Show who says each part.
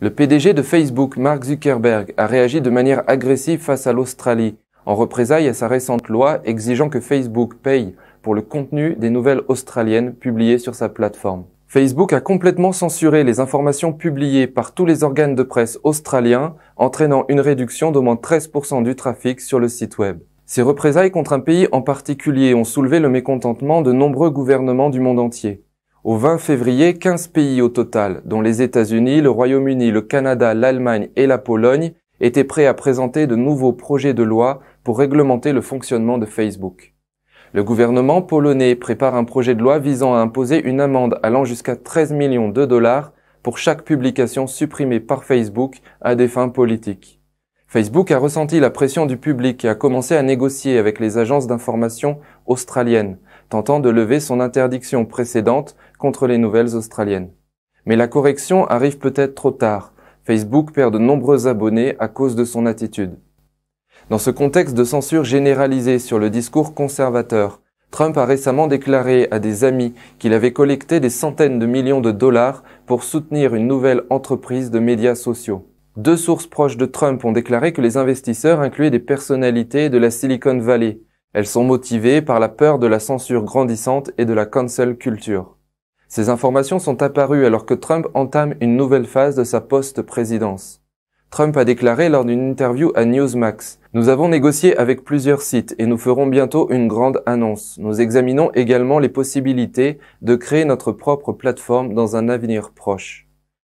Speaker 1: Le PDG de Facebook, Mark Zuckerberg, a réagi de manière agressive face à l'Australie, en représailles à sa récente loi exigeant que Facebook paye pour le contenu des nouvelles australiennes publiées sur sa plateforme. Facebook a complètement censuré les informations publiées par tous les organes de presse australiens, entraînant une réduction d'au moins 13% du trafic sur le site web. Ces représailles contre un pays en particulier ont soulevé le mécontentement de nombreux gouvernements du monde entier. Au 20 février, 15 pays au total, dont les États-Unis, le Royaume-Uni, le Canada, l'Allemagne et la Pologne, étaient prêts à présenter de nouveaux projets de loi pour réglementer le fonctionnement de Facebook. Le gouvernement polonais prépare un projet de loi visant à imposer une amende allant jusqu'à 13 millions de dollars pour chaque publication supprimée par Facebook à des fins politiques. Facebook a ressenti la pression du public et a commencé à négocier avec les agences d'information australiennes, tentant de lever son interdiction précédente contre les nouvelles australiennes. Mais la correction arrive peut-être trop tard. Facebook perd de nombreux abonnés à cause de son attitude. Dans ce contexte de censure généralisée sur le discours conservateur, Trump a récemment déclaré à des amis qu'il avait collecté des centaines de millions de dollars pour soutenir une nouvelle entreprise de médias sociaux. Deux sources proches de Trump ont déclaré que les investisseurs incluaient des personnalités de la Silicon Valley. Elles sont motivées par la peur de la censure grandissante et de la cancel culture. Ces informations sont apparues alors que Trump entame une nouvelle phase de sa post-présidence. Trump a déclaré lors d'une interview à Newsmax « Nous avons négocié avec plusieurs sites et nous ferons bientôt une grande annonce. Nous examinons également les possibilités de créer notre propre plateforme dans un avenir proche. »